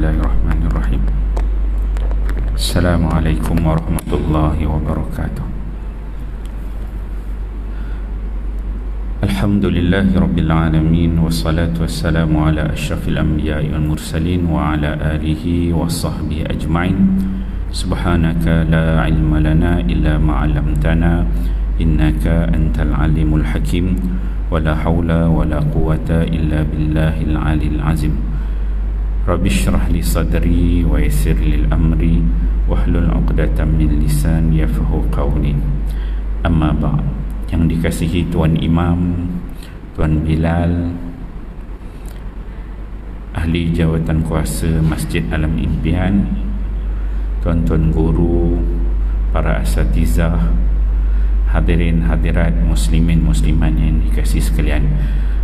Bismillahirrahmanirrahim. Assalamualaikum warahmatullahi wabarakatuh. Alhamdulillahi rabbil alamin, wassalatu wassalamu ala asyrafil anbiya'i wal mursalin wa ala alihi wa sahbihi ajma'in. Subhanaka la ilma lana illa ma 'allamtana innaka antal alimul hakim. Wala haula wala quwata illa billahil alil azim. Rabbi syrah li sadri wa yassir li amri wahlul 'uqdatam min lisani yafqahu qawli. Amma ba'd. Yang dikasihi Tuan Imam, Tuan Bilal, ahli jawatan kuasa Masjid Alam Impian, tuan-tuan guru, para asatizah, hadirin hadirat muslimin muslimat yang dikasihi sekalian.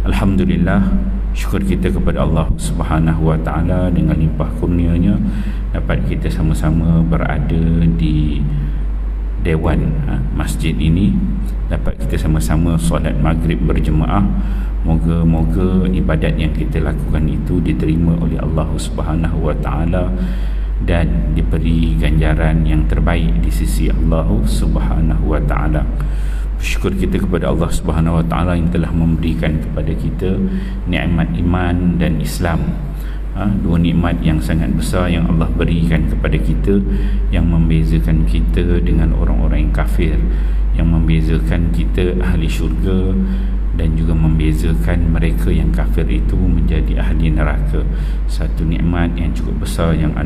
Alhamdulillah, syukur kita kepada Allah Subhanahu wa taala dengan limpah kurnianya dapat kita sama-sama berada di dewan masjid ini, dapat kita sama-sama solat maghrib berjemaah. Moga-moga ibadat yang kita lakukan itu diterima oleh Allah Subhanahu wa taala dan diberi ganjaran yang terbaik di sisi Allah Subhanahu wa taala. Syukur kita kepada Allah Subhanahu wa taala yang telah memberikan kepada kita nikmat iman dan Islam. Dua nikmat yang sangat besar yang Allah berikan kepada kita, yang membezakan kita dengan orang-orang yang kafir, yang membezakan kita ahli syurga dan juga membezakan mereka yang kafir itu menjadi ahli neraka. Satu nikmat yang cukup besar yang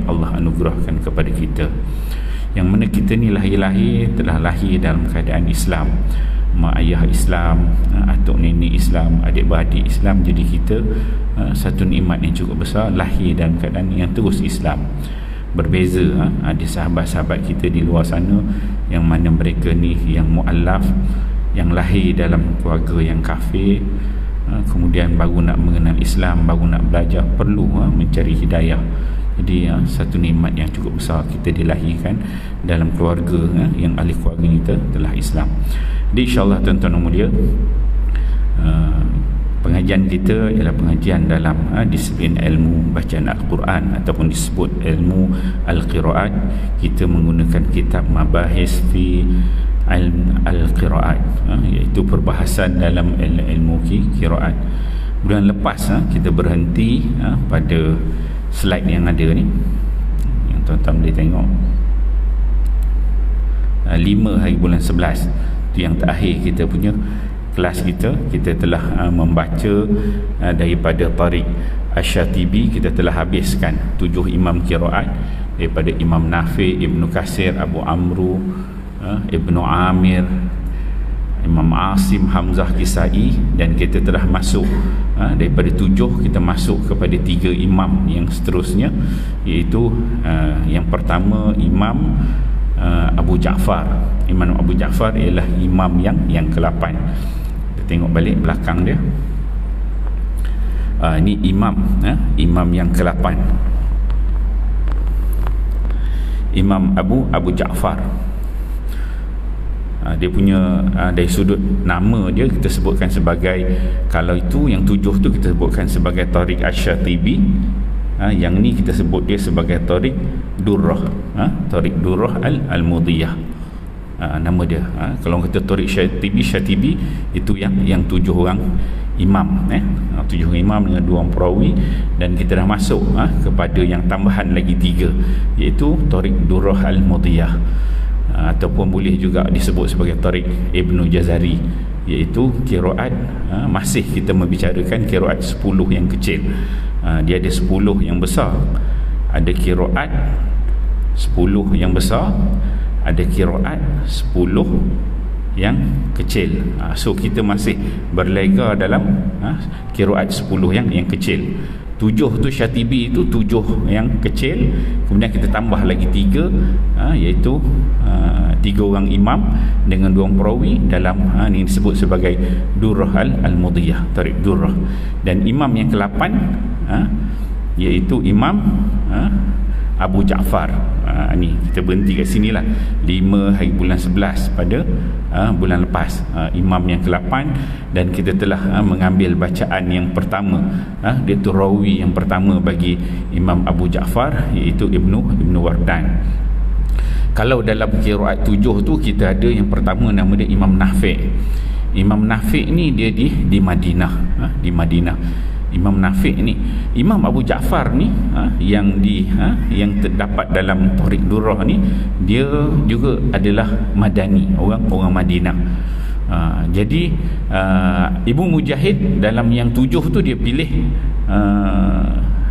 Allah anugerahkan kepada kita, yang mana kita ni lahir telah lahir dalam keadaan Islam, mak ayah Islam, atuk nenek Islam, adik-beradik Islam. Jadi kita satu nikmat yang cukup besar, lahir dalam keadaan yang terus Islam. Berbeza ada sahabat-sahabat kita di luar sana yang mana mereka ni yang mu'allaf, yang lahir dalam keluarga yang kafir, kemudian baru nak mengenal Islam, baru nak belajar, perlu mencari hidayah. Jadi satu nikmat yang cukup besar, kita dilahirkan dalam keluarga yang ahli keluarga kita telah Islam. Jadi insyaAllah tuan-tuan yang mulia, pengajian kita ialah pengajian dalam disiplin ilmu bacaan Al-Quran ataupun disebut ilmu Al-Qiraat. Kita menggunakan kitab Mabahis fi Al-Qiraat, iaitu perbahasan dalam ilmu qiraat. Bulan lepas kita berhenti pada slide yang ada ni, yang tuan-tuan boleh tengok, 5 hari bulan 11. Itu yang terakhir kita punya kelas kita telah membaca daripada Tariq Asy-Syatibi. Kita telah habiskan 7 imam qiraat daripada Imam Nafi', Ibnu Kasir, Abu Amru, Ibnu Amir, Imam Asim, Hamzah, Kisai, dan kita telah masuk daripada 7 kita masuk kepada 3 imam yang seterusnya, iaitu yang pertama Imam Abu Ja'far. Imam Abu Ja'far ialah imam yang ke-8. Kita tengok balik belakang dia. Ini imam yang ke-8, Imam Abu Ja'far. Dia punya dari sudut nama dia kita sebutkan sebagai, kalau itu yang 7 tu kita sebutkan sebagai Tariq Asy-Syatibi, yang ni kita sebut dia sebagai Tariq Durrah, Tariq Durrah Al-Mudiyah, nama dia. Kalau kita Tariq Syatibi itu yang 7 orang imam, 7 orang imam dengan 2 orang perawi, dan kita dah masuk kepada yang tambahan lagi 3, iaitu Tariq Durrah Al-Mudiyah, ataupun boleh juga disebut sebagai Tariq Ibnu Jazari, iaitu qiraat, masih kita membicarakan qiraat 10 yang kecil. Dia ada 10 yang besar, ada qiraat 10 yang besar, ada qiraat 10 yang kecil. So kita masih berlega dalam qiraat 10 yang kecil. 7 tu Syatibi itu 7 yang kecil, kemudian kita tambah lagi 3, iaitu 3 orang imam dengan 2 orang perawi dalam ini disebut sebagai Durrah Al-Mudiyah, Tariq Durrah. Dan imam yang ke-8 iaitu Imam Abu Ja'far. Ni kita berhenti kat sini lah, 5 hari bulan 11 pada bulan lepas, imam yang ke-8, dan kita telah mengambil bacaan yang pertama, dia tu rawi yang pertama bagi Imam Abu Ja'far, iaitu Ibnu Wardan. Kalau dalam qiraat 7 tu kita ada yang pertama nama dia Imam Nafi'. Imam Nafi' ni dia di Madinah, di Madinah. Imam Nafi' ni, Imam Abu Ja'far ni yang terdapat dalam Thariq Durrah ni, dia juga adalah Madani, orang Madinah. Jadi Ibu Mujahid dalam yang 7 tu dia pilih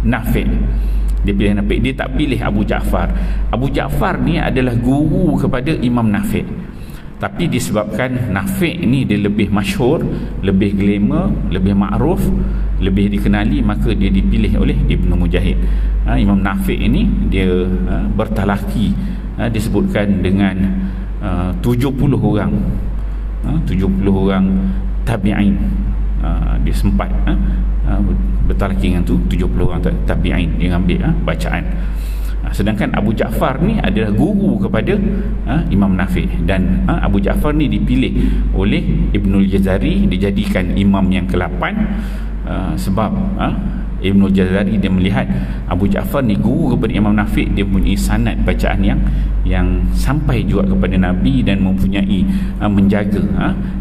Nafi'. Dia pilih Nafi', dia tak pilih Abu Ja'far. Abu Ja'far ni adalah guru kepada Imam Nafi'. Tapi disebabkan Nafi' ni dia lebih masyhur, lebih glamour, lebih makruf, lebih dikenali, maka dia dipilih oleh Ibnu Mujahid. Imam Nafi' ini dia bertalaki, disebutkan dengan 70 orang 70 orang tabi'in. Dia sempat bertalaki dengan tu 70 orang tabi'in dia ambil bacaan. Sedangkan Abu Ja'far ni adalah guru kepada Imam Nafi', dan Abu Ja'far ni dipilih oleh Ibnul Jazari, dijadikan imam yang ke-8 sebab Ibnul Jazari dia melihat Abu Ja'far ni guru kepada Imam Nafi', dia mempunyai sanad bacaan yang sampai juga kepada Nabi, dan mempunyai menjaga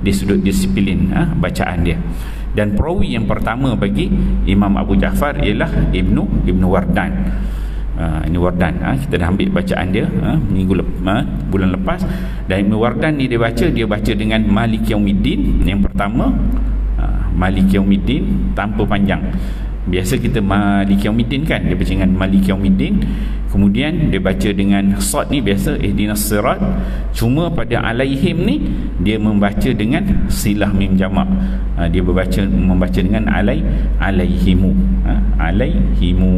di sudut disiplin bacaan dia. Dan perawi yang pertama bagi Imam Abu Ja'far ialah Ibnu Wardan. Ini Wardan, kita dah ambil bacaan dia bulan lepas. Dan Ibnu Wardan ni dia baca dengan Malik Yaumiddin yang pertama, Malik Yaumiddin tanpa panjang. Biasa kita Malik Yaumiddin kan, dia baca dengan Malik Yaumiddin. Kemudian dia baca dengan Sad ni biasa ihdinas sirat. Cuma pada alaihim ni dia membaca dengan silah mim jamak. Dia membaca dengan alaihimu. Alaihimu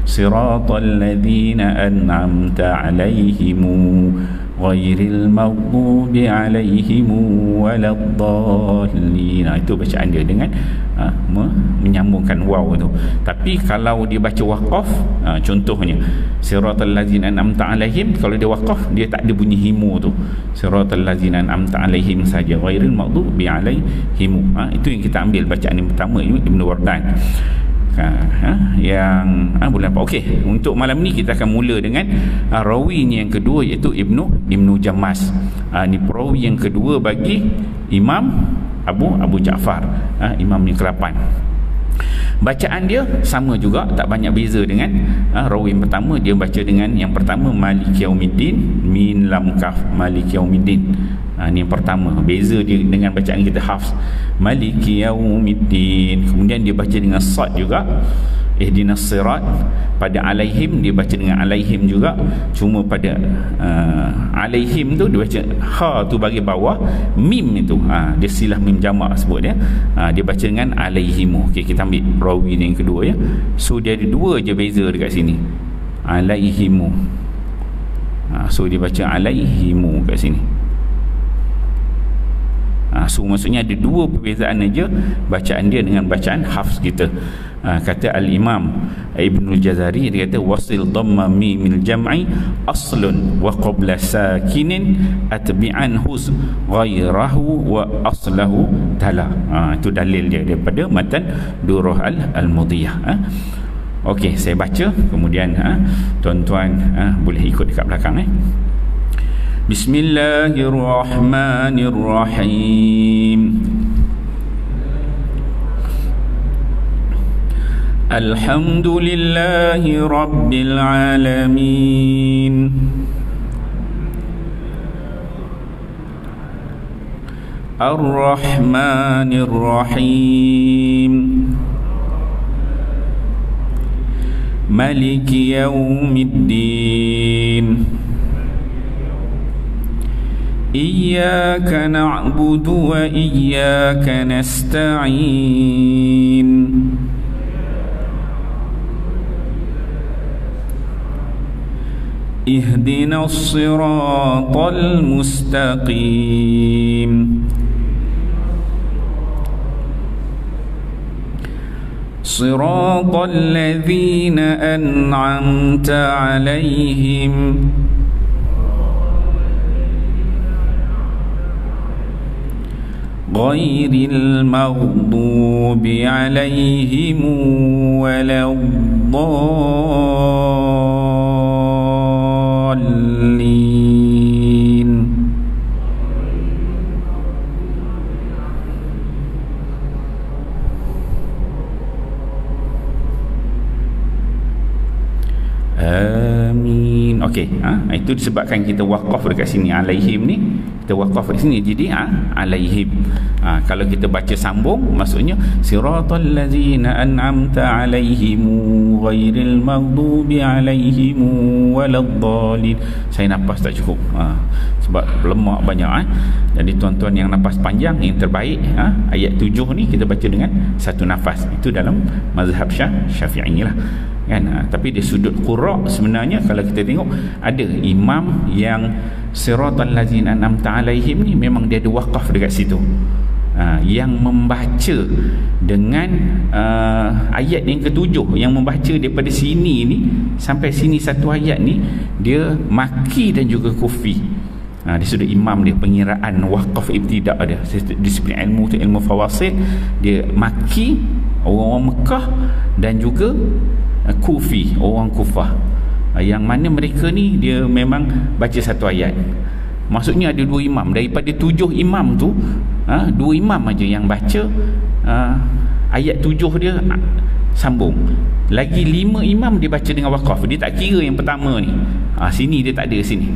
siratal ladzina an'amta alaihimu ghairil maghdubi alaihimu waladdallin. Itu bacaan dia dengan menyambungkan waw tu. Tapi kalau dia baca waqaf, contohnya siratal ladzina an'amta alaihim, kalau dia waqaf dia tak ada bunyi himu tu, siratal ladzina an'amta alaihim saja, ghairil maghdubi alaihim. Itu yang kita ambil bacaan yang pertama Ibnu Wardan yang bulan 4. Okey, untuk malam ni kita akan mula dengan rawinya yang kedua, iaitu Ibnu Jammas. Ni perawi yang kedua bagi Imam Abu Ja'far, imam yang ke-8. Bacaan dia sama juga, tak banyak beza dengan rawi yang pertama. Dia baca dengan yang pertama Malik Yaumiddin, min lam kaf, Malik Yaumiddin. Ni yang pertama. Beza dia dengan bacaan kita Hafs, Malik Yaumiddin. Kemudian dia baca dengan Sad juga, ihdinas sirat. Pada alaihim dia baca dengan alaihim juga, cuma pada alaihim tu dia baca ha tu bagi bawah, mim itu dia silah mim jamak sebut dia. Dia baca dengan alaihimu. Okey, kita ambil rawi yang kedua ya. So dia ada dua je beza dekat sini, alaihimu. So dia baca alaihimu kat sini. So maksudnya ada dua perbezaan aja bacaan dia dengan bacaan Hafs kita. Kata Al-Imam Ibnul Jazari, dia kata wasil dhamma mimil jam'i aslun wa qabla sakinin atbi'an hus ghairahu wa aslahu tala. Itu dalil dia daripada matan Durrah Al-Mudiyah. Okey, saya baca, kemudian tuan-tuan boleh ikut dekat belakang. Bismillahirrahmanirrahim. Alhamdulillahi Rabbil Alamin. Ar-Rahmanir-Rahim. Maliki Yaumiddin. Iyyaka na'budu wa iyyaka nasta'in. Ihdinas siratal mustaqim. siratal ladzina an'amta 'alaihim ghairil maghdubi 'alaihim waladdallin. Amin. Okey, itu disebabkan kita waqaf dekat sini alaihim ni, kita waqaf dekat sini jadi alaihim. Kalau kita baca sambung maksudnya siratal ladzina an'amta alaihim ghairil maghdubi alaihim waladdallin. Saya nafas tak cukup sebab lemak banyak Jadi tuan-tuan yang nafas panjang yang terbaik ayat 7 ni kita baca dengan satu nafas. Itu dalam mazhab Syafi'i lah kan. Tapi di sudut qura' sebenarnya kalau kita tengok ada imam yang siratal ladzina an'amta alaihim ni memang dia ada waqaf dekat situ, yang membaca dengan ayat yang ketujuh, yang membaca daripada sini ni sampai sini satu ayat ni dia Makki dan juga Kufi. Di sudut imam dia, pengiraan waqaf ibtida' dia, disiplin ilmu tu ilmu fawasil, dia Makki orang Mekah dan juga Kufi orang Kufah, yang mana mereka ni dia memang baca satu ayat. Maksudnya ada dua imam daripada 7 imam tu, 2 imam aja yang baca ayat 7 dia sambung. Lagi 5 imam dia baca dengan waqaf. Dia tak kira yang pertama ni. Sini dia tak ada sini.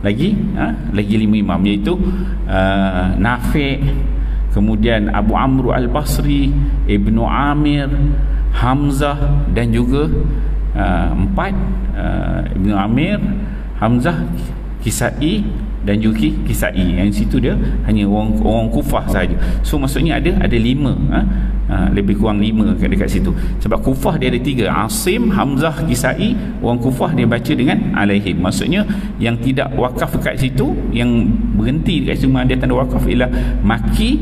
Lagi 5 imam, iaitu Nafi', kemudian Abu Amr Al-Basri, Ibnu Amir, Hamzah dan juga 4 Ibnu Amir, Hamzah, Kisai dan juga Kisai. Yang situ dia hanya orang Kufah saja. So maksudnya ada 5, lebih kurang 5 dekat situ. Sebab Kufah dia ada 3, Asim, Hamzah, Kisai. Orang Kufah dia baca dengan alaihim. Maksudnya yang tidak wakaf dekat situ, yang berhenti dekat situ dia tanda wakaf ialah Makki,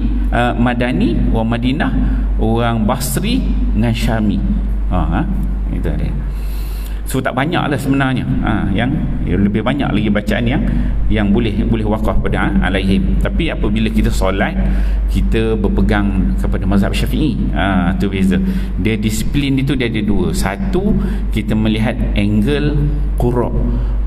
Madani, orang Madinah, orang Basri dengan Syami. Itu dia. So tak banyak lah sebenarnya, yang lebih banyak lagi bacaan yang boleh wakaf pada alaihim. Tapi apabila kita solat, kita berpegang kepada mazhab Syafi'i, tu beza. Dia disiplin itu dia ada 2. Satu, kita melihat angle qura'.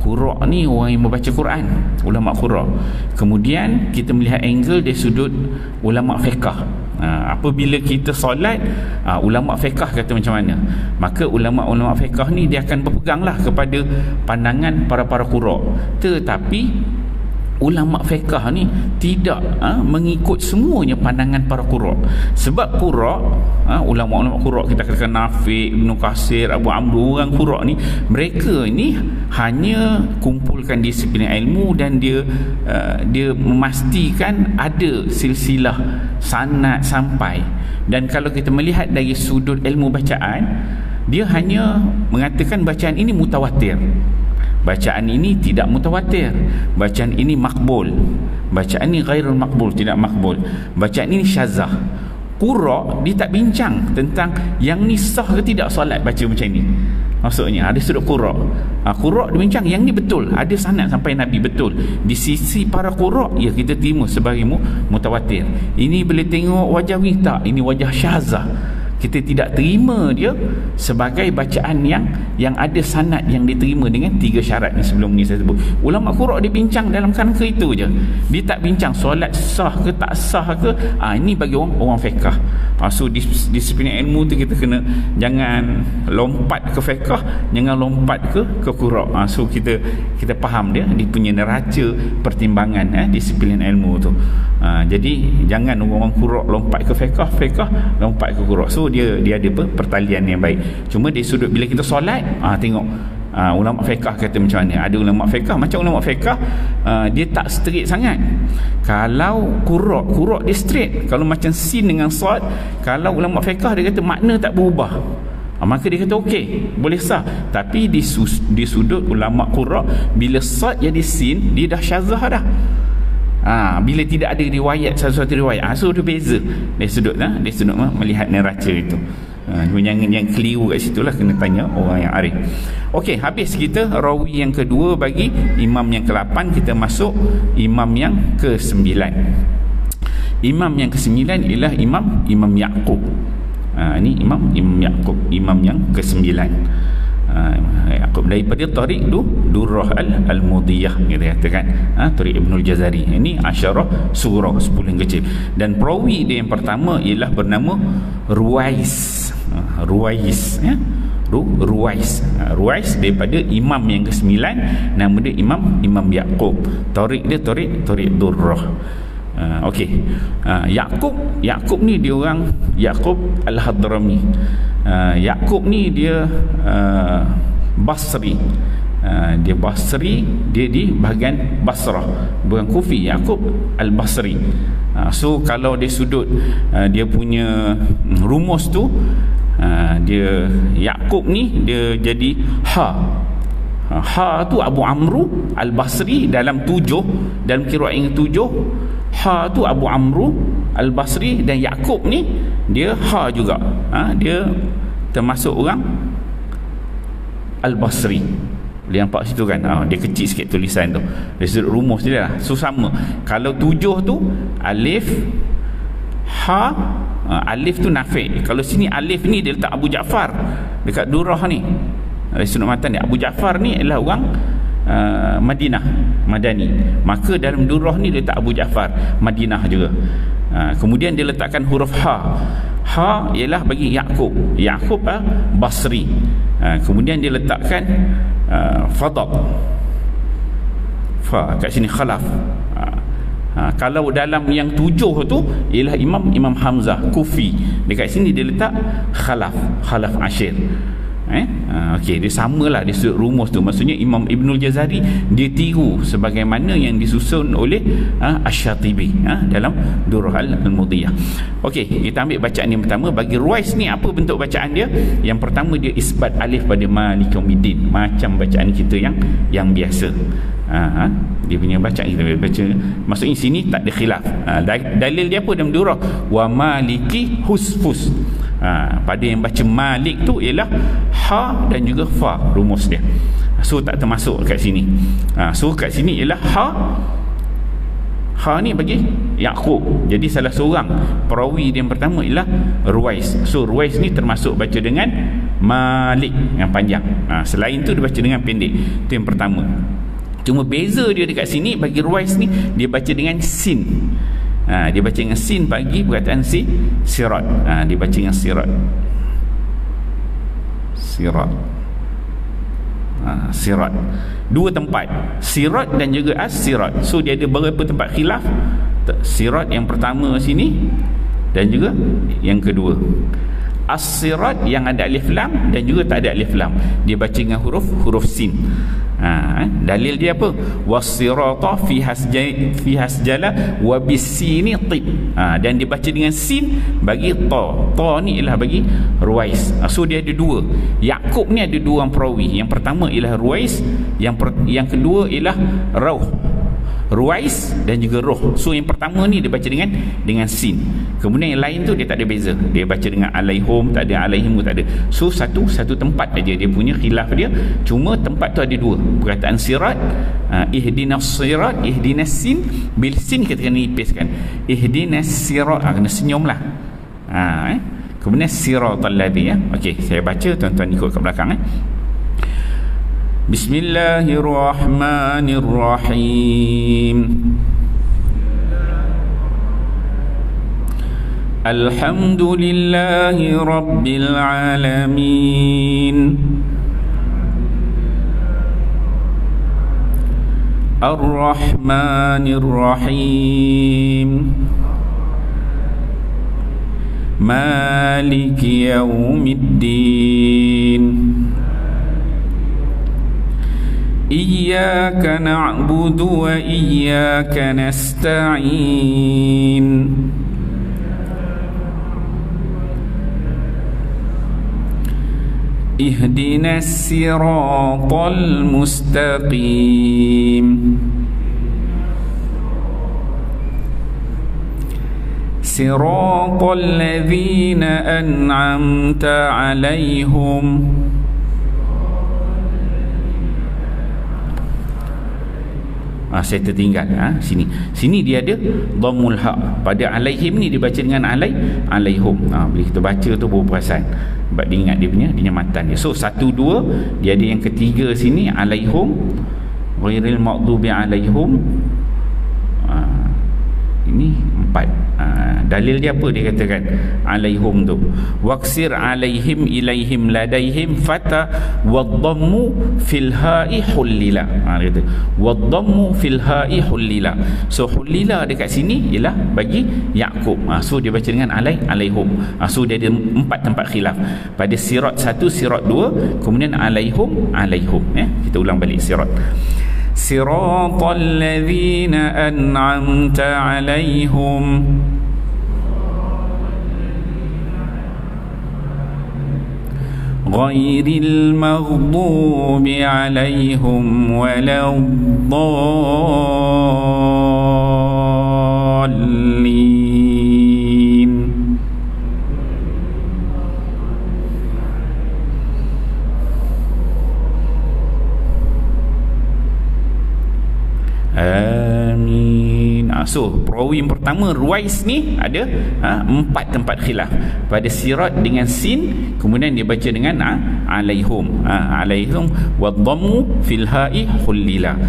Qura' ni orang yang membaca Quran, ulama qura'. Kemudian kita melihat angle dari sudut ulama fiqh. Apabila kita solat, ulama fiqh kata macam mana, maka ulama-ulama fiqh ni dia akan berpeganglah kepada pandangan para qura'. Tetapi ulama fiqh ni tidak mengikut semuanya pandangan para qura'. Sebab qura', ulama-ulama qura' kita katakan Nafi', Ibnu Katsir, Abu Amr, orang qura' ni, mereka ni hanya kumpulkan disiplin ilmu dan dia memastikan ada silsilah sanad sampai. Dan kalau kita melihat dari sudut ilmu bacaan, dia hanya mengatakan bacaan ini mutawatir, bacaan ini tidak mutawatir, bacaan ini makbul, bacaan ini ghairul makbul, tidak makbul, bacaan ini syazah. Qura' dia tak bincang tentang yang ni sah ke tidak solat baca macam ni. Maksudnya ada sudut qura'. Qura' dia bincang yang ni betul, ada sanad sampai Nabi, betul. Di sisi para qura' ya kita terima sebagai mutawatir. Ini boleh tengok wajah ni tak, ini wajah syazah. Kita tidak terima dia sebagai bacaan yang ada sanad yang diterima dengan 3 syarat yang sebelum ni saya sebut. Ulama qura' dia bincang dalam kerangka itu je. Dia tak bincang solat sah ke tak sah ke. Ini bagi orang fiqh. So disiplin ilmu tu kita kena jangan lompat ke fiqh, jangan lompat ke qura'. So kita faham dia punya neraca pertimbangan disiplin ilmu tu. Jadi jangan orang qura' lompat ke fiqh lompat ke qura'. So dia ada pertalian yang baik. Cuma dari sudut bila kita solat, tengok ulama fiqh kata macam mana. Ada ulama fiqh macam ulama fiqh, dia tak straight sangat. Kalau qura' dia straight. Kalau macam sin dengan sad, kalau ulama fiqh dia kata makna tak berubah, maka dia kata okey, boleh sah. Tapi di sudut ulama qura', bila sad jadi sin, dia dah syazah dah. Bila tidak ada riwayat, satu-satu riwayat, so dia beza dari sudut melihat neraca itu. Yang keliru kat situ lah, kena tanya orang yang arif. Okey, habis kita rawi yang kedua bagi imam yang ke-8, kita masuk imam yang ke-9. Imam yang ke-9 ialah Imam Yaqub. Ini Imam Yaqub, imam yang ke-9. Yaqub daripada Tariq Durrah Al-Mudiyah, kita katakan, Tariq Ibnul Jazari. Ini Asyarah surah 10 yang kecil. Dan perawi dia yang pertama ialah bernama Ruwais. Ruwais daripada imam yang ke-9, nama dia Imam Yaqub. Tariq dia Tariq Durrah. Okey. Yaqub ni dia orang Yaqub Al-Hadrami. Yaqub ni dia Basri. Dia Basri, dia di bahagian Basrah, bukan Kufi. Yaqub Al-Basri. So kalau dia sudut dia punya rumus tu, dia Yaqub ni dia jadi Ha tu Abu Amru Al-Basri dalam 7, dalam qiraat yang 7. Ha tu Abu Amru Al-Basri, dan Yaqub ni dia ha juga. Dia termasuk orang Al-Basri. Boleh nampak situ kan? Dia kecil sikit tulisan tu. Dari sudut rumus dia lah. So sama. Kalau 7 tu alif, ha, alif tu nafi'. Kalau sini alif ni dia letak Abu Ja'far dekat Durrah ni. Dari sudut matan dia, Abu Ja'far ni adalah orang Madinah, Madani. Maka dalam Durrah ni dia letak Abu Ja'far Madinah juga. Kemudian dia letakkan huruf ha ialah bagi Yaqub Basri. Kemudian dia letakkan Fadab, fa kat sini Khalaf. Kalau dalam yang 7 tu ialah Imam Hamzah Kufi, dekat sini dia letak Khalaf Ashir. Okey, dia samalah dia sudut rumus tu. Maksudnya Imam Ibnul Jazari dia tiru sebagaimana yang disusun oleh Asy-Syatibi dalam Durrah Al-Mudiyah. Okey, kita ambil bacaan yang pertama. Bagi Ruwais ni apa bentuk bacaan dia? Yang pertama dia isbat alif pada Malik Yaumiddin, macam bacaan kita yang biasa. Dia punya bacaan kita baca, maksudnya sini tak ada khilaf. Dalil dia apa dalam Durrah? Wa maliki husfus. Pada yang baca Malik tu ialah ha dan juga fa rumus dia. So tak termasuk kat sini. So kat sini ialah ha ni bagi Yaqub. Jadi salah seorang perawi dia yang pertama ialah Ruwais. So Ruwais ni termasuk baca dengan Malik yang panjang. Selain tu dia baca dengan pendek. Itu yang pertama. Cuma beza dia dekat sini, bagi Ruwais ni dia baca dengan sin. Dia baca dengan sin bagi perkataan sirat. Dia baca dengan sirat. Sirat. Dua tempat, sirat dan juga as-sirat. So dia ada beberapa tempat khilaf. Sirat yang pertama sini dan juga yang kedua. As-sirat yang ada alif lam dan juga tak ada alif lam, dia baca dengan huruf sin. Dalil dia apa? Was-sirata fi hasjala wa bis-sini tib. Dan dia baca dengan sin bagi ta ni ialah bagi Ruwais. So dia ada dua. Yaqub ni ada dua orang perawi. Yang pertama ialah Ruwais, yang kedua ialah Ruwais dan juga Ruh. So yang pertama ni dia baca dengan sin. Kemudian yang lain tu dia tak ada beza. Dia baca dengan alaihum, tak ada alaihim, tak ada. So satu tempat aja dia punya khilaf dia. Cuma tempat tu ada dua. Perkataan sirat, ihdinas sirat, ihdinas sin, bil sin kita kena nipiskan. Ihdinas sirat, kena senyumlah. Kemudian siratal ladzi Okey, saya baca, tuan-tuan ikut kat belakang Bismillahirrahmanirrahim. Alhamdulillahi rabbil alamin. Ar-Rahmanir-Rahim. Maliki yaumiddin. Iyyaka na'budu wa iyyaka nasta'in. Ihdinas siratal mustaqim. siratal ladzina an'amta alaihim. Saya tertinggal sini dia ada dhammul haq. Pada alaihim ni dibaca dengan alaihum. Bila kita baca tu baru perasan, sebab dia ingat dia punya matan dia. So 1 2 dia ada yang ketiga sini alaihum ghairil maghdubi alaihim. Ini 4. Dalil dia apa? Dia katakan alaihum tu waqsir alaihim ilaihim ladaihim fata wadhammu fil ha'i hullila. Dia kata wadhammu fil ha'i hullila. So hullila dekat sini ialah bagi Yaqub. So dia baca dengan alaihum. So dia ada 4 tempat khilaf. Pada sirat 1, sirat 2, kemudian alaihum. Kita ulang balik sirat. Siratal ladzina an'amta alaihim ghairil maghdubi alaihim waladdallin. Amin. So perawi yang pertama Ruwais ni ada 4 tempat khilaf. Pada sirat dengan sin, kemudian dia baca dengan alaihum. Alaihum wadhammu fil ha'i hullila.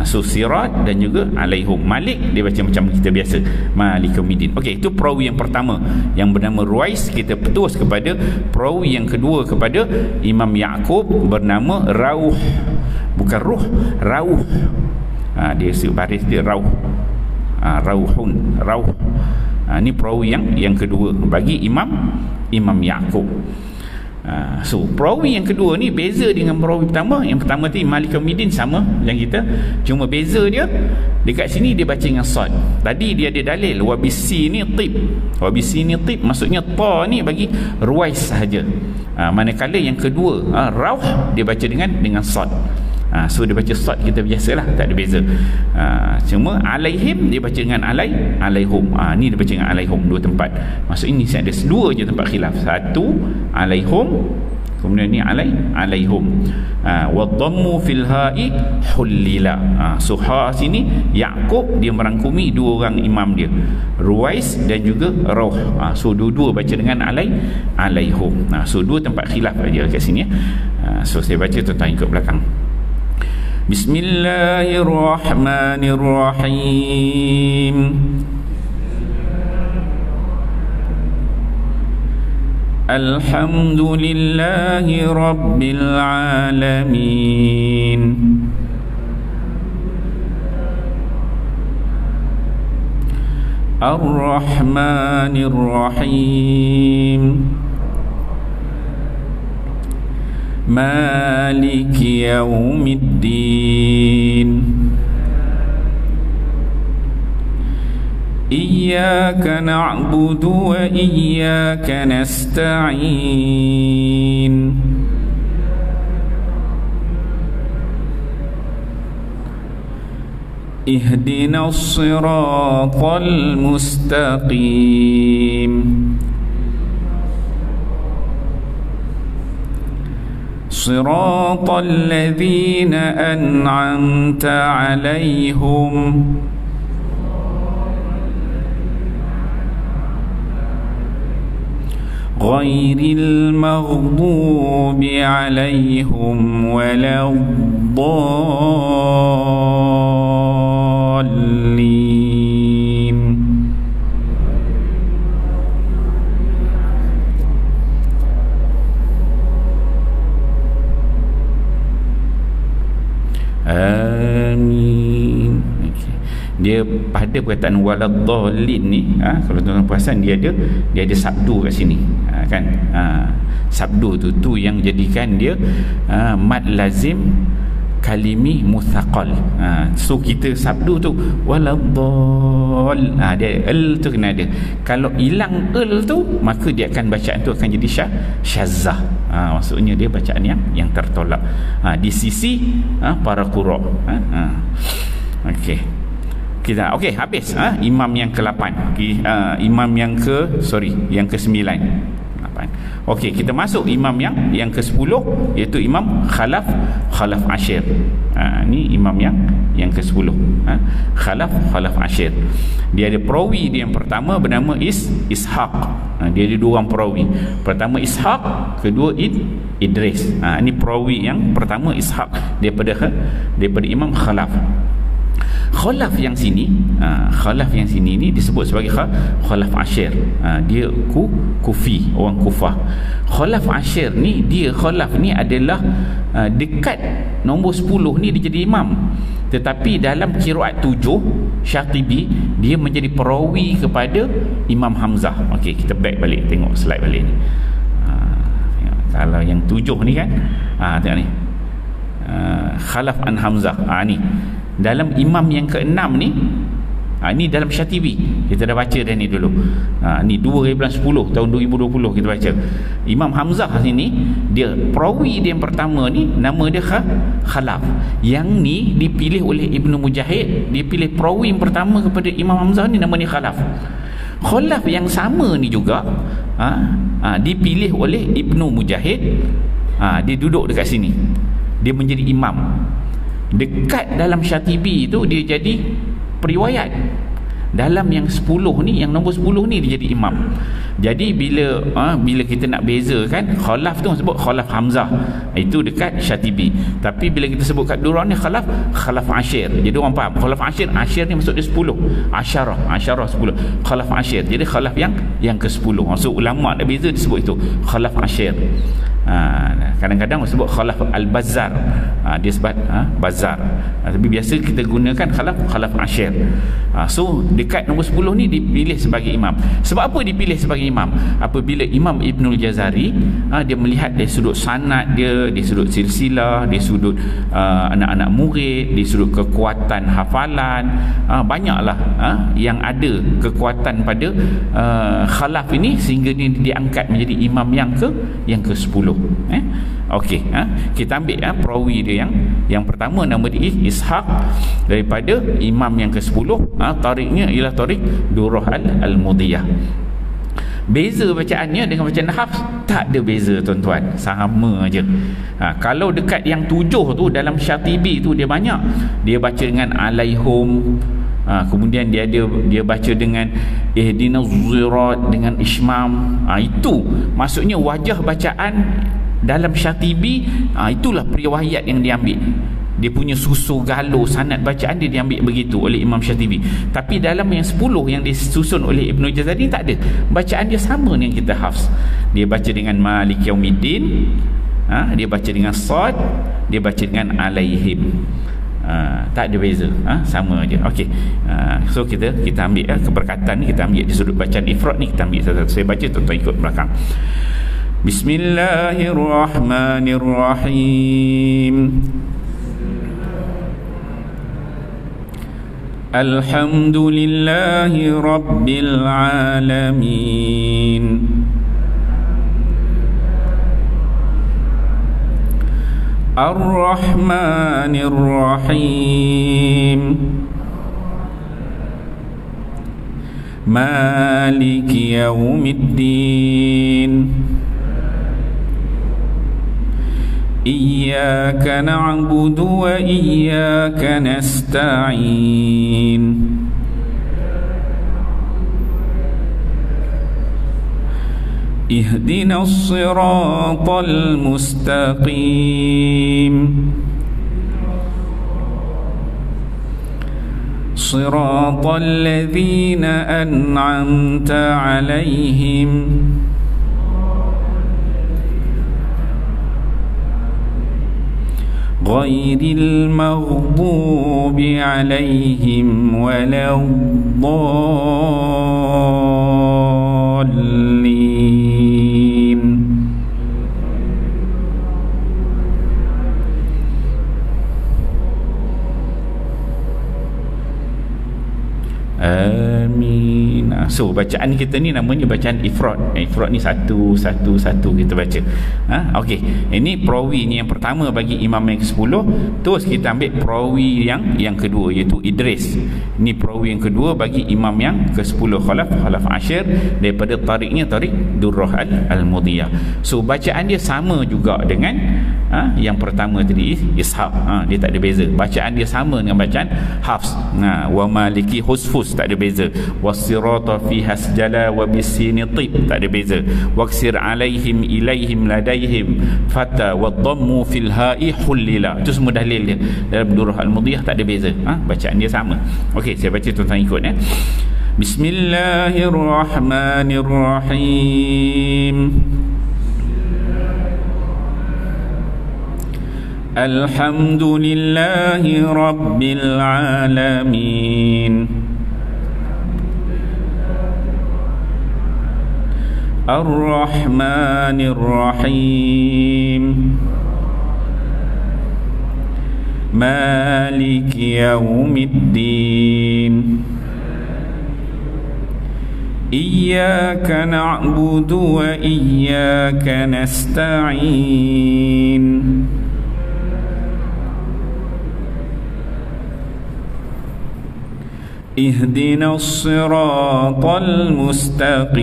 So sirat dan juga alaihum. Malik dia baca macam kita biasa, Malikumiddin. Okey, itu perawi yang pertama yang bernama Ruwais. Kita terus kepada perawi yang kedua kepada Imam Yaqub bernama Rauh. Bukan Ruh, Rauh. Dia baris dia Rauh. Rauhun, Rauh. Ini perawi yang kedua bagi Imam Yaqub. So perawi yang kedua ni beza dengan perawi pertama. Yang pertama tu Malikumiddin sama yang kita, cuma beza dia dekat sini dia baca dengan sad. Tadi dia ada dalil wabisi ni tib. Wabisi ni tib maksudnya ta ni bagi Ruwais sahaja. Manakala yang kedua Rauh dia baca dengan sad. So dia baca sad kita biasalah, tak ada beza. Cuma alaihim dia baca dengan alaihum. Ni dia baca dengan alaihum, 2 tempat. Maksud ini ada 2 je tempat khilaf. 1 alaihum, kemudian ni alaihum. Wadhammu fil ha'i hullila. So ha sini Yaqub dia merangkumi 2 orang imam dia, Ruwais dan juga Rauh. So dua-dua baca dengan alaihum. So 2 tempat khilaf aja kat sini. So saya baca tentang ikut belakang. Bismillahirrahmanirrahim. Alhamdulillahi rabbil alamin. Ar-Rahmanir-Rahim. Maliki yaumiddin. Iyyaka na'budu wa iyyaka nasta'in. Ihdinas siratal mustaqim. Siratal ladzina an'amta 'alaihim ghairil maghdubi 'alaihim waladdallin. Amin. Okay. Dia pada perkataan waladdallin ni, kalau tuan-tuan perasan dia ada sabdu kat sini, kan? Sabdu tu yang jadikan dia mad lazim kalimi muthaqal. So kita sabdu tu waladdall, dia l tu kena ada. Kalau hilang l tu, maka dia akan bacaan tu akan jadi syazzah. Maksudnya dia bacaan yang tertolak di sisi para qura'. Okey. kita okey habis imam yang ke-8, imam yang ke-9. Okey, kita masuk imam yang ke-10, iaitu imam khalaf ashir. Ni imam yang ke-10. Khalaf ashir. Dia ada perawi dia yang pertama bernama Ishaq. Dia ada 2 orang perawi. Pertama Ishaq, kedua Idris. Ini perawi yang pertama Ishaq daripada imam khalaf. Khalaf yang sini ni disebut sebagai khalaf ashir. Dia kufi, orang Kufah. Khalaf ashir ni, khalaf ni adalah dekat nombor 10 ni dia jadi imam, tetapi dalam qiraat 7 Syatibi dia menjadi perawi kepada Imam Hamzah. Okey, kita back balik, tengok slide balik ni. Kalau yang 7 ni kan, tengok ni, khalaf an Hamzah. Ni dalam imam yang ke-6 ni, ni dalam Syatibi kita dah baca dah ni dulu. Ni 2 bulan 10 tahun 2020 kita baca. Imam Hamzah sini, dia perawi dia yang pertama ni nama dia Khalaf. Yang ni dipilih oleh Ibnu Mujahid, dia pilih perawi yang pertama kepada Imam Hamzah ni nama dia Khalaf. Khalaf yang sama ni juga dipilih oleh Ibnu Mujahid. Dia duduk dekat sini, dia menjadi imam. Dekat dalam Syatibi tu dia jadi periwayat. Dalam yang 10 ni, yang nombor 10 ni dia jadi imam. Jadi bila kita nak bezakan, khalaf tu sebut khalaf Hamzah, itu dekat Syatibi. Tapi bila kita sebut kat Durrah ni khalaf ashir. Jadi orang faham khalaf ashir ni maksud dia 10. Asyarah 10. Khalaf ashir. Jadi khalaf yang ke-10. Maksud ulama nak beza disebut itu khalaf ashir. Kadang-kadang sebut khalaf al-Bazzar, dia sebut Bazzar, tapi biasa kita gunakan khalaf ashir. So dekat nombor 10 ni dipilih sebagai imam. Sebab apa dipilih sebagai imam? Apabila Imam Ibnul Jazari dia melihat dari sudut sanad dia, dari sudut silsilah, dari sudut anak-anak murid, dari sudut kekuatan hafalan, banyaklah yang ada kekuatan pada khalaf ini sehingga dia diangkat menjadi imam yang ke-10. Okey, kita ambil perawi dia yang pertama nama dia Ishaq daripada imam yang ke-10. Tariknya ialah tarik Durrah al-Mudiyah. Beza bacaannya dengan bacaan Hafs tak ada beza tuan-tuan, sama aja. Kalau dekat yang 7 tu dalam Syatibi tu dia banyak, dia baca dengan alaihum. Kemudian dia baca dengan ihdinaz zirat dengan ismam. Itu maksudnya wajah bacaan dalam Syatibi. Itulah periwayat yang diambil. Dia punya susu galuh sanad bacaan dia diambil begitu oleh Imam Syatibi. Tapi dalam yang 10 yang disusun oleh Ibnu Jazari tak ada. Bacaan dia sama dengan kita Hafs. Dia baca dengan Malik Yaumiddin, dia baca dengan Sad, dia baca dengan alaihim. Tak ada beza, sama aja. Okey. So kita ambil keberkatan ni, kita ambil di sudut bacaan ifrad ni, kita ambil satu-satu. Saya baca, tuan-tuan ikut belakang. Bismillahirrahmanirrahim. Alhamdulillahi rabbil alamin. Ar-Rahmanir Rahim. Maliki Yaumiddin. Iyyaka na'budu wa iyyaka nasta'in. Ihdinas siratal mustaqim. Siratal ladzina an'amta 'alaihim ghairil maghdubi 'alaihim waladdallin. Amin. So So bacaan kita ni namanya bacaan ifrad. Ifrad ni satu kita baca. Okey, ini perawi ni yang pertama bagi imam yang ke-10. Terus kita ambil perawi yang kedua, iaitu Idris. Ini perawi yang kedua bagi imam yang ke-10, Khalaf Ashir, daripada tariknya tarik Durrah al-Mudiyah. So bacaan dia sama juga dengan yang pertama tadi, Ishaq. Dia tak ada beza. Bacaan dia sama dengan bacaan Hafs. Wa maliki husfus, tak ada beza. Wasirata fi hasjala wa bisini tib, tak ada beza. Waksir alaihim ilaihim ladaihim fata wa dhammu fil ha'i hullila. Itu semua dalil dia dalam Durrah al-Mudiyah, tak ada beza. Bacaan dia sama. Okey, saya baca, tuan-tuan ikut ya. Bismillahirrahmanirrahim. Alhamdulillahi Rabbil Alamin. Ar-Rahmanir Rahim. Maliki Yawmiddin. Iyyaka na'budu wa iyyaka nasta'in. اهدنا الصراط المستقيم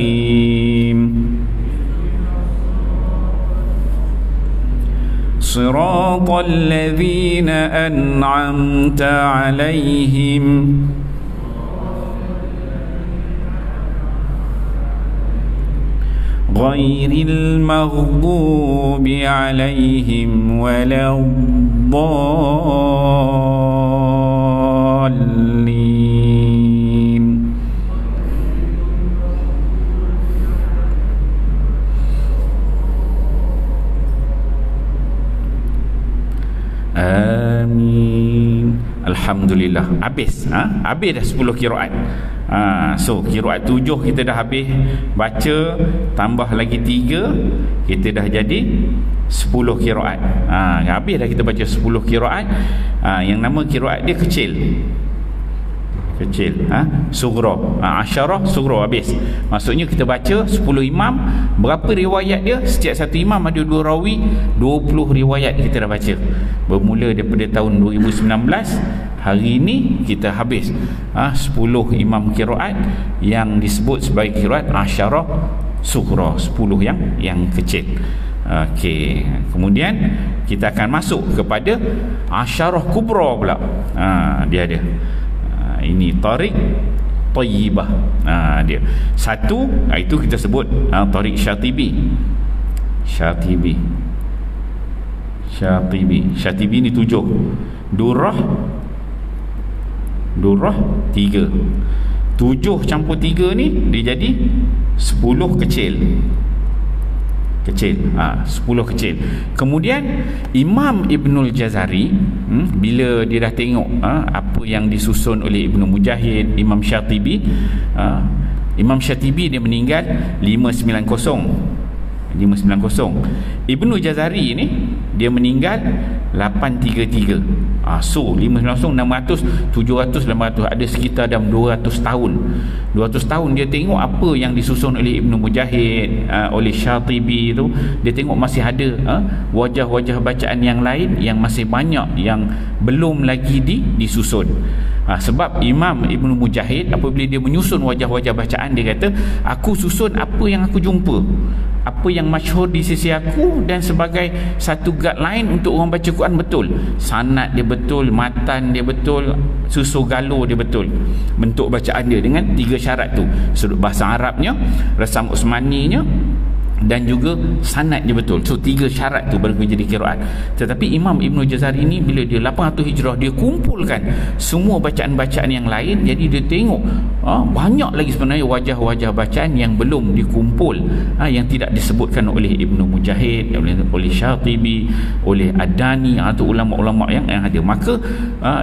صراط الذين أنعمت عليهم غير المغضوب عليهم ولا الضالين. Amin. Alhamdulillah. Habis. Habis dah 10 kiraat. So kiraat 7 kita dah habis baca, tambah lagi 3, kita dah jadi 10 kiraat. Habis dah kita baca 10 kiraat. Yang nama kiraat dia kecil. Sughra. Asyarah sughra habis. Maksudnya kita baca 10 imam, berapa riwayat dia? Setiap satu imam ada 2 rawi, 20 riwayat kita dah baca. Bermula daripada tahun 2019, hari ini kita habis 10 imam qiraat yang disebut sebagai qiraat asyarah sughra, 10 yang kecil. Okey, kemudian kita akan masuk kepada asyarah kubra pula. Dia ada. Ini tarik Tayyibah. Dia satu, itu kita sebut tarik Syatibi. Syatibi ni 7. Durrah 3. 7 campur 3 ni dia jadi 10 kecil. 10 kecil. Kemudian Imam Ibnul Jazari, bila dia dah tengok apa yang disusun oleh Ibnu Mujahid, Imam Syatibi, dia meninggal 590. Ibnu Jazari ni dia meninggal 833. So 590, 600, 700, 800, ada sekitar dalam 200 tahun. 200 tahun dia tengok apa yang disusun oleh Ibnu Mujahid, oleh Syatibi tu. Dia tengok masih ada wajah-wajah bacaan yang lain yang masih banyak yang belum lagi disusun. Sebab Imam Ibnu Mujahid apabila dia menyusun wajah-wajah bacaan, dia kata, aku susun apa yang aku jumpa, apa yang masyhur di sisi aku, dan sebagai satu guideline untuk orang baca Quran betul. Sanad dia betul, matan dia betul, susu galo dia betul, bentuk bacaan dia dengan 3 syarat tu: sudut bahasa Arabnya, resam Utsmaninya, dan juga sanad dia betul. So 3 syarat tu baru jadi qiraat. Tetapi Imam Ibnu Jazari ni bila dia 800 Hijrah, dia kumpulkan semua bacaan-bacaan yang lain. Jadi dia tengok banyak lagi sebenarnya wajah-wajah bacaan yang belum dikumpul, yang tidak disebutkan oleh Ibnu Mujahid, oleh Syatibi, oleh Ad-Dani, atau ulama-ulama yang ada. Maka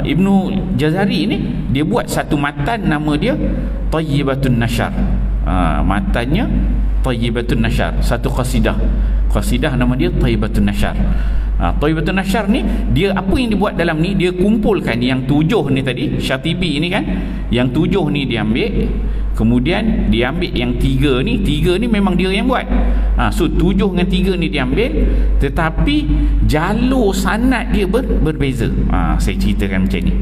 Ibnu Jazari ni dia buat satu matan, nama dia Thayyibatun Nashar. Matannya Thayyibatun Nashar, satu qasidah nama dia Thayyibatun Nashar. Thayyibatun Nashar ni, dia apa yang dibuat dalam ni, dia kumpulkan yang 7 ni tadi, Syatibi ni kan, yang 7 ni dia ambil, kemudian dia ambil yang 3 ni memang dia yang buat. So 7 dengan 3 ni dia ambil, tetapi jalur sanad dia berbeza. Saya ceritakan macam ni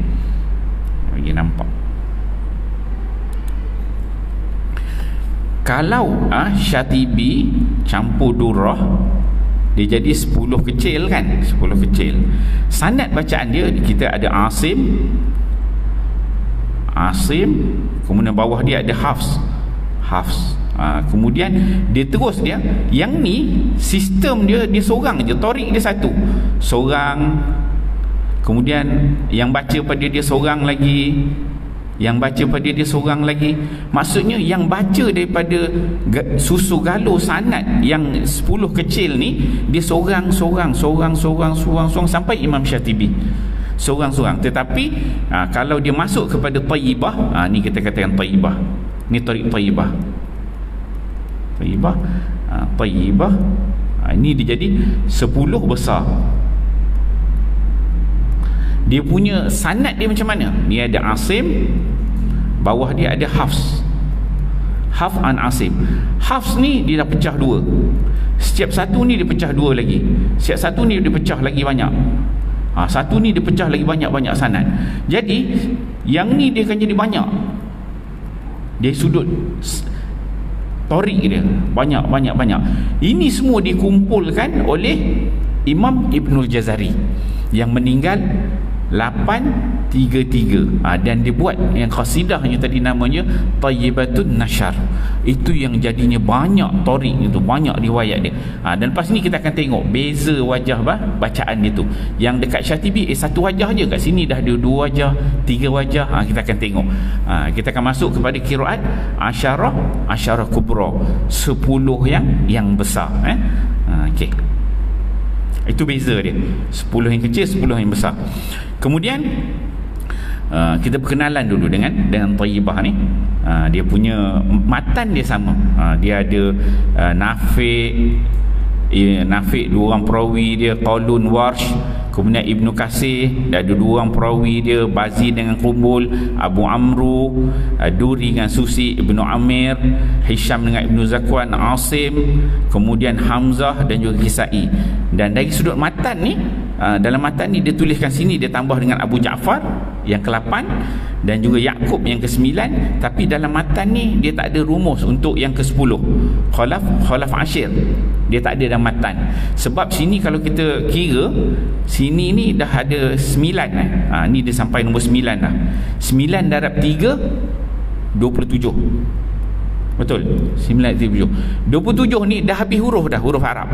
bagi nampak. Kalau Syatibi campur Durrah, dia jadi 10 kecil kan, 10 kecil. Sanad bacaan dia, kita ada Asim, kemudian bawah dia ada Hafs. Kemudian dia terus dia, yang ni sistem dia seorang je, torik dia satu, seorang. Kemudian yang baca pada dia seorang lagi, yang baca pada dia seorang lagi. Maksudnya yang baca daripada susu galur sanad yang 10 kecil ni, dia seorang sampai Imam Syatibi seorang. Tetapi kalau dia masuk kepada Thayyibah, ni kita katakan Thayyibah, ni tarik Thayyibah, ini dia jadi 10 besar. Dia punya sanad dia macam mana? Ni ada Asim, bawah dia ada Hafs an Asim. Hafs ni dia dah pecah 2. Setiap satu ni dia pecah 2 lagi. Setiap satu ni dia pecah lagi banyak. Satu ni dia pecah lagi banyak sanad. Jadi yang ni dia akan jadi banyak. Dia sudut torik dia banyak. Ini semua dikumpulkan oleh Imam Ibnul Jazari yang meninggal 833, dan dia buat yang qasidahnya tadi namanya Thayyibatun Nashar. Itu yang jadinya banyak torik itu, banyak riwayat dia. Dan lepas ni kita akan tengok beza wajah bacaan dia tu. Yang dekat Syatibi satu wajah je, kat sini dah ada 2 wajah, 3 wajah. Kita akan tengok. Kita akan masuk kepada qiraat Asyarah Kubra, 10 yang besar. Okey. Itu beza dia, 10 yang kecil, 10 yang besar. Kemudian kita berkenalan dulu dengan Thayyibah ni. Dia punya matan dia sama. Dia ada Nafi' 2 orang perawi dia, Qalun, Warsh. Kemudian Ibnu Kasir, dia ada 2 orang perawi dia, Bazi dengan Qubul, Abu Amru, Duri dengan Susi, Ibnu Amir, Hisham dengan Ibnu Zakwan, Asim, kemudian Hamzah dan juga Kisai. Dan dari sudut matan ni, dalam matan ni dia tuliskan sini, dia tambah dengan Abu Ja'far yang ke-8 dan juga Yaqub yang ke-9. Tapi dalam matan ni dia tak ada rumus untuk yang ke-10, Khalaf Ashir, dia tak ada dalam matan. Sebab sini kalau kita kira, sini ni dah ada 9 ni dia sampai nombor 9 dah. 9 darab 3 27. Betul? 9 27. 27 ni dah habis huruf Arab.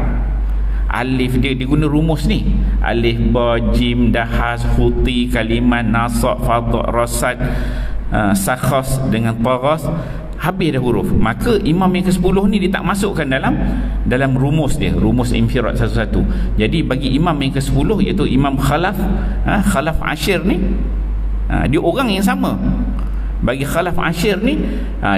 Alif dia guna rumus ni, alif, ba, jim, dahas, khuti, kalimat, nasab, fadha, rasad, sakhas dengan taras, habis dah huruf. Maka imam yang ke-10 ni dia tak masukkan dalam rumus dia, rumus infirad satu-satu. Jadi bagi imam yang ke-10 iaitu Imam Khalaf Ashir ni, dia orang yang sama. Bagi Khalaf Ashir ni,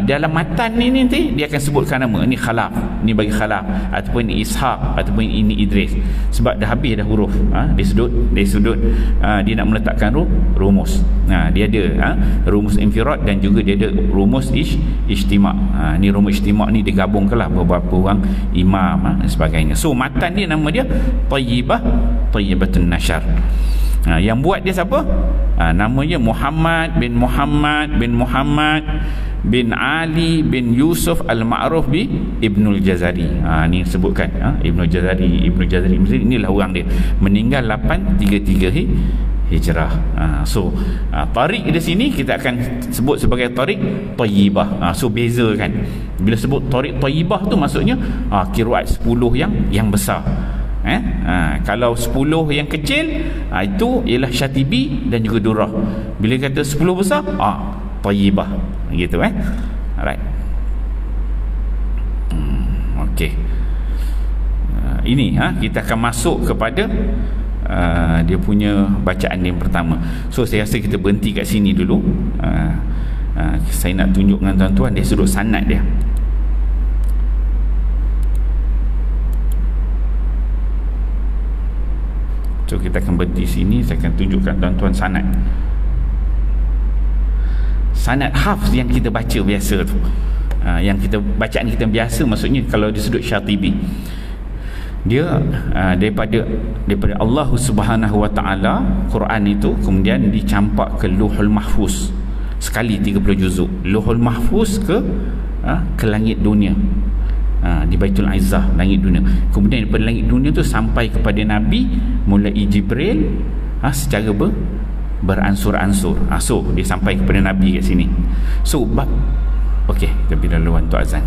dalam matan ni nanti dia akan sebutkan nama ni Khalaf, ni bagi Khalaf, ataupun ini Ishaq, ataupun ini Idris. Sebab dah habis dah huruf. Dia sudut dia nak meletakkan rumus. Dia ada rumus infirad dan juga dia ada rumus ijtima'. Ni rumus ijtima' ni digabungkanlah beberapa orang imam dan sebagainya. So matan dia nama dia Thayyibatun Nashar. Yang buat dia siapa? Namanya Muhammad bin Ali bin Yusuf Al-Ma'ruf bi Ibnul Jazari. Ni sebutkan Ibnul Jazari. Inilah orang dia, meninggal 833 Hijrah. So tarik di sini kita akan sebut sebagai tarik Thayyibah. So beza kan, bila sebut tarik Thayyibah tu maksudnya qiraat 10 yang besar. Kalau 10 yang kecil, itu ialah Syatibi dan juga Durrah. Bila kata 10 besar, Thayyibah gitu. Alright. Okey. Ini kita akan masuk kepada dia punya bacaan yang pertama. So saya rasa kita berhenti kat sini dulu. Saya nak tunjuk dengan tuan-tuan dari sudut sanad dia. So kita akan berhenti sini. Saya akan tunjukkan tuan-tuan sanad hafz yang kita baca biasa tu, yang kita bacaan kita biasa, maksudnya kalau di sudut Syatibi, dia daripada Allah Subhanahu Wa Taala, Quran itu kemudian dicampak ke Lauhul Mahfuz sekali 30 juzuk. Lauhul Mahfuz ke langit dunia, di Baitul Izzah, langit dunia. Kemudian daripada langit dunia tu sampai kepada Nabi, mulai Jibril secara beransur-ansur. So dia sampai kepada Nabi kat sini. So okey, kita bila lalu untuk azan.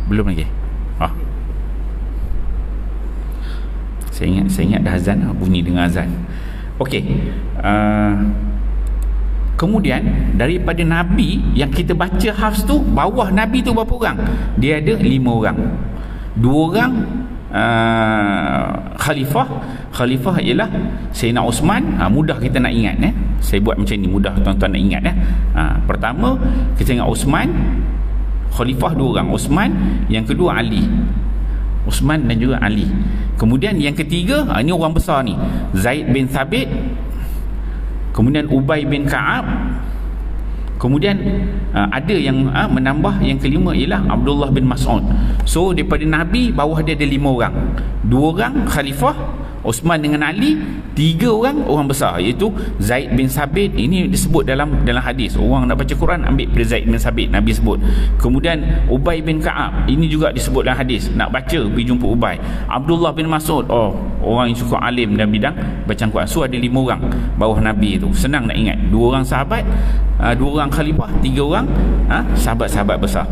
Belum lagi. Saya ingat dah azan, bunyi dengan azan. Okey. Kemudian daripada Nabi yang kita baca hafz tu, bawah Nabi tu berapa orang? Dia ada 5 orang. 2 orang khalifah ialah Sayyidina Osman. Mudah kita nak ingat, saya buat macam ni, mudah tuan-tuan nak ingat. Pertama kita ingat Osman, khalifah 2 orang, Osman, yang kedua Ali. Osman dan juga Ali. Kemudian yang ketiga, ini orang besar ni, Zaid bin Thabit, kemudian Ubay bin Ka'ab, kemudian ada yang menambah, yang kelima ialah Abdullah bin Mas'ud. So daripada Nabi, bawah dia ada 5 orang. 2 orang khalifah, Osman dengan Ali. 3 orang besar, iaitu Zaid bin Sabit. Ini disebut dalam hadis, orang nak baca Quran ambil pada Zaid bin Sabit, Nabi sebut. Kemudian Ubay bin Ka'ab, ini juga disebut dalam hadis, nak baca pergi jumpa Ubay. Abdullah bin Mas'ud, orang yang cukup alim dalam bidang bacaan Quran. So ada 5 orang bawah Nabi itu, senang nak ingat. 2 orang sahabat, 2 orang khalifah, 3 orang sahabat-sahabat besar.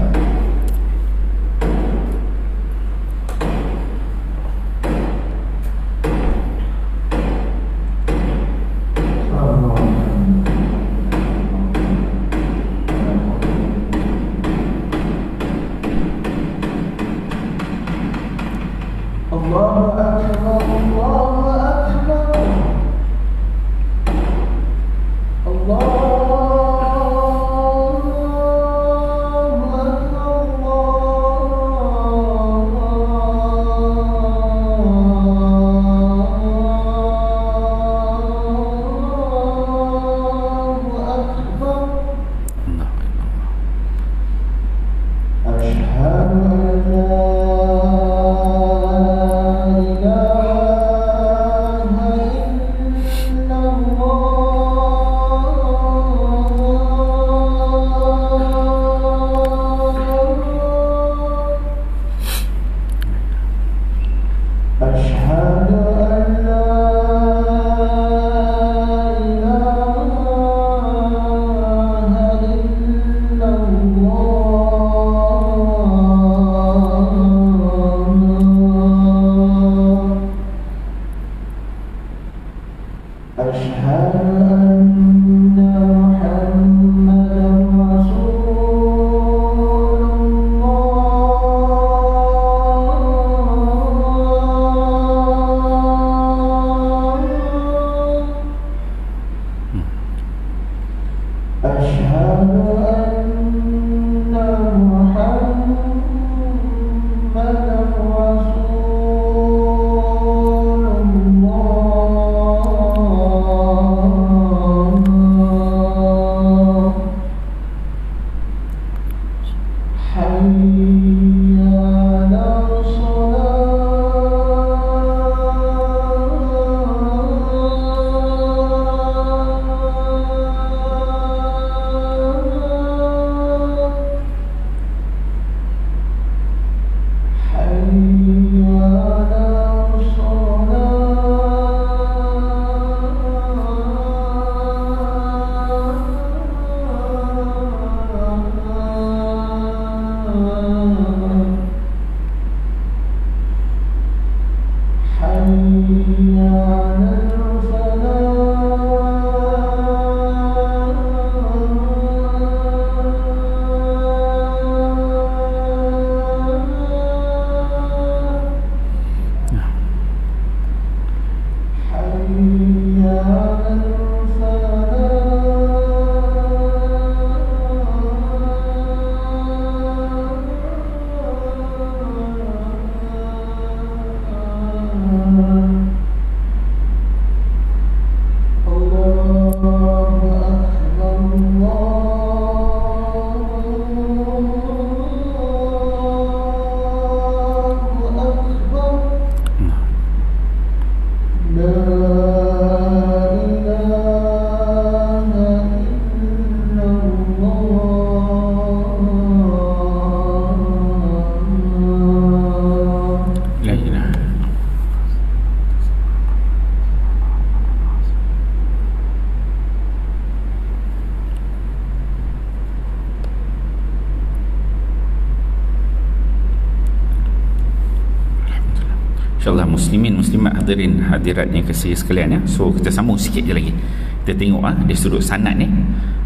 InsyaAllah muslimin, muslimat, hadirin, hadirat yang kasih sekalian ya. So kita sambung sikit je lagi. Kita tengok dari sudut sanad ni.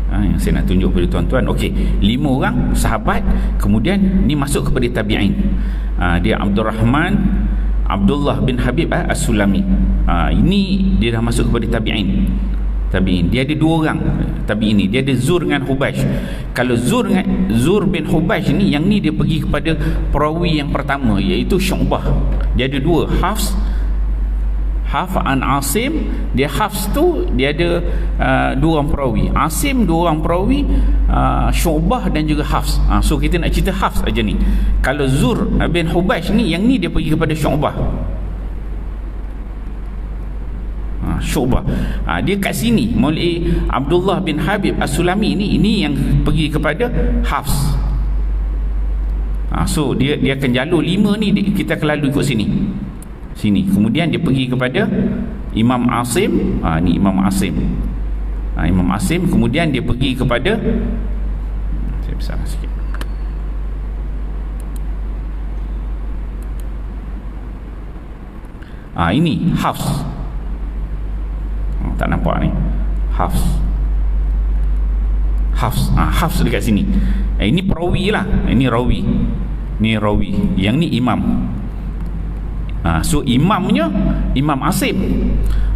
Yang saya nak tunjuk kepada tuan-tuan. Okey, 5 orang sahabat, kemudian ni masuk kepada tabi'in. Dia Abdurrahman Abdullah bin Habib As-Sulami. Ini dia dah masuk kepada tabi'in. Dia ada 2 orang tabi'in ni. Dia ada Zur dengan Hubash. Kalau Zur bin Hubash ni, yang ni dia pergi kepada perawi yang pertama, iaitu Syu'bah. Dia ada 2, Hafs an Asim. Dia Hafs tu dia ada 2 orang perawi, Asim 2 orang perawi, Syu'bah dan juga Hafs. So kita nak cerita Hafs aja ni. Kalau Zur bin Hubash ni, yang ni dia pergi kepada Syu'bah. Syu'bah. Dia kat sini Maul'i Abdullah bin Habib As-Sulami ini yang pergi kepada Hafs. So dia akan jalur 5 ni, kita akan lalu ikut sini. Kemudian dia pergi kepada Imam Asim. Ni Imam Asim. Imam Asim. Kemudian dia pergi kepada, saya besar sikit. Ini Hafs. Tak nampak ni. Hafs. Hafs dekat sini. Ini perawi lah. Ini rawi. Yang ni imam. So imamnya Imam Asim,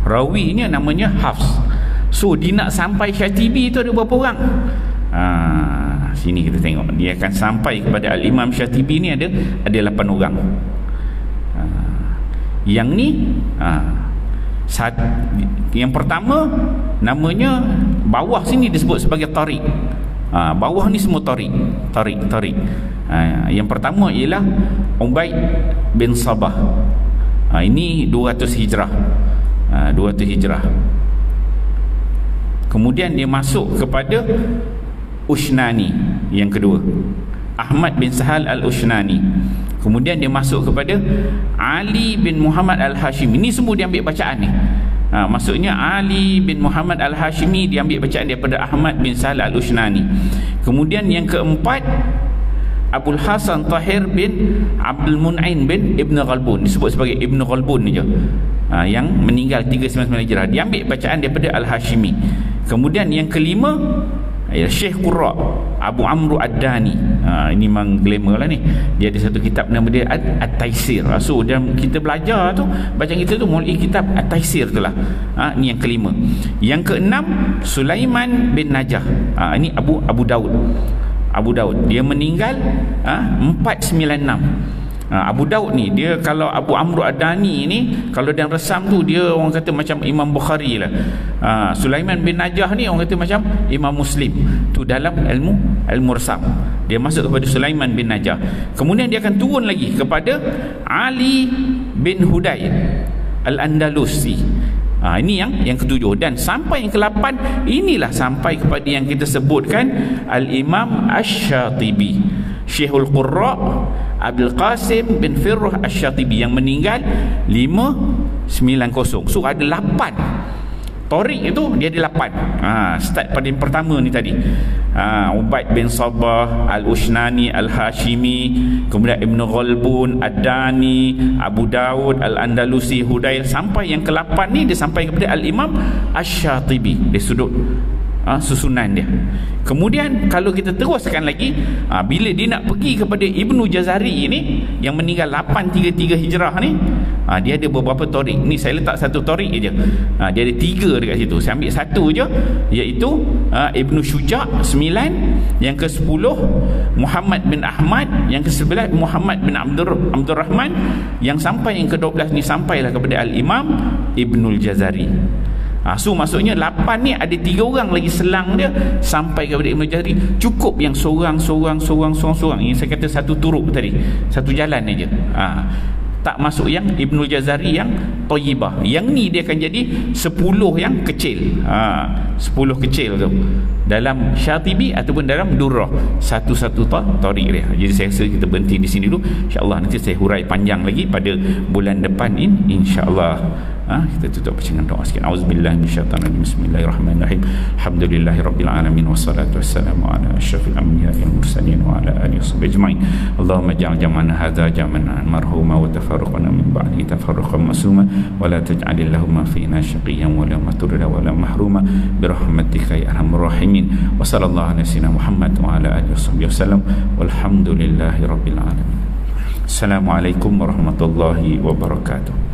rawinya namanya Hafs. So dia nak sampai Syatibi tu ada berapa orang? Sini kita tengok. Dia akan sampai kepada Al-Imam Syatibi ni ada 8 orang. Yang ni yang pertama namanya, bawah sini disebut sebagai Tariq. Bawah ni semua Tariq. Yang pertama ialah Ubaid bin Sabah. Ini 200 Hijrah. 200 Hijrah. Kemudian dia masuk kepada Ushnani yang kedua, Ahmad bin Sahal Al-Ushnani. Kemudian dia masuk kepada Ali bin Muhammad Al-Hashimi. Ini semua dia ambil bacaan ni. Maksudnya Ali bin Muhammad Al-Hashimi dia ambil bacaan daripada Ahmad bin Sahal Al-Ushnani. Kemudian yang keempat, Abul Hasan Tahir bin Abdul Mun'in bin Ibn Ghalbun. Disebut sebagai Ibn Ghalbun je, yang meninggal 399 Hijrah. Dia ambil bacaan daripada Al-Hashimi. Kemudian yang kelima, Syekh Qurra Abu Amru Ad-Dani. Ini memang glamour lah ni. Dia ada satu kitab nama dia At-Taisir. So dalam kita belajar tu, bacaan kita tu mulai kitab At-Taisir tu lah. Ni yang kelima. Yang keenam, Sulaiman bin Najah. Ini Abu Daud. Dia meninggal 496. Abu Daud ni, dia kalau Abu Amru Ad-Dani ni, kalau dalam resam tu dia orang kata macam Imam Bukhari lah. Sulaiman bin Najah ni orang kata macam Imam Muslim tu dalam ilmu resam. Dia masuk kepada Sulaiman bin Najah. Kemudian dia akan turun lagi kepada Ali bin Hudayr Al-Andalusi. Ini yang ketujuh. Dan sampai yang ke-8, inilah sampai kepada yang kita sebutkan Al-Imam Asy-Syatibi, Syekhul Qurra Abdul Qasim bin Firruh Asy-Syatibi, yang meninggal 590. So ada 8 Tariq itu, dia ada 8. Start pada yang pertama ni tadi, Ubaid bin Sabah Al-Ushnani Al-Hashimi, kemudian Ibn Ghalbun Ad-Dani, Abu Daud Al-Andalusi, Hudayr, sampai yang ke-8 ni dia sampai kepada Al-Imam Asy-Syatibi dari sudut susunan dia. Kemudian kalau kita teruskan lagi, bila dia nak pergi kepada Ibnu Jazari ni yang meninggal 833 Hijrah ni, dia ada beberapa tariq. Ni saya letak satu tariq je. Dia ada 3 dekat situ. Saya ambil satu je, iaitu Ibnu Syuja' 9, yang ke-10 Muhammad bin Ahmad, yang ke-11 Muhammad bin Abdurrahman, yang sampai yang ke-12 ni sampailah kepada Al-Imam Ibnul Jazari. So maksudnya 8 ni ada 3 orang lagi selang dia sampai kepada Ibnu Jazari. Cukup yang seorang. Ini saya kata satu turuk tadi, satu jalan aja. Tak masuk yang Ibnu Jazari yang Thayyibah. Yang ni dia akan jadi 10 yang kecil. 10 kecil tu dalam Syatibi ataupun dalam Durrah, satu-satu tariq dia. Jadi saya rasa kita berhenti di sini dulu. InsyaAllah nanti saya hurai panjang lagi pada bulan depan insyaAllah. Kita tutup dengan doa sikit. Auzubillahi minasyaitanir rajim. Bismillahirrahmanirrahim. Alhamdulillahirabbil alamin wassalatu wassalamu ala asyrafil anbiya'i wal mursalin wa ala alihi washabbihi ajmain. Allahumma ja'al jam'ana hadza jam'an marhuma wa tafarruqana min ba'di tafarruqan masuma wa la taj'al lahum fina shaqiyan wa la maturra wa la mahruma bi rahmatika ya arhamar rahimin. Wa sallallahu ala sayyidina Muhammad wa ala alihi washabbihi wasallam walhamdulillahirabbil alamin. Assalamualaikum warahmatullahi wabarakatuh.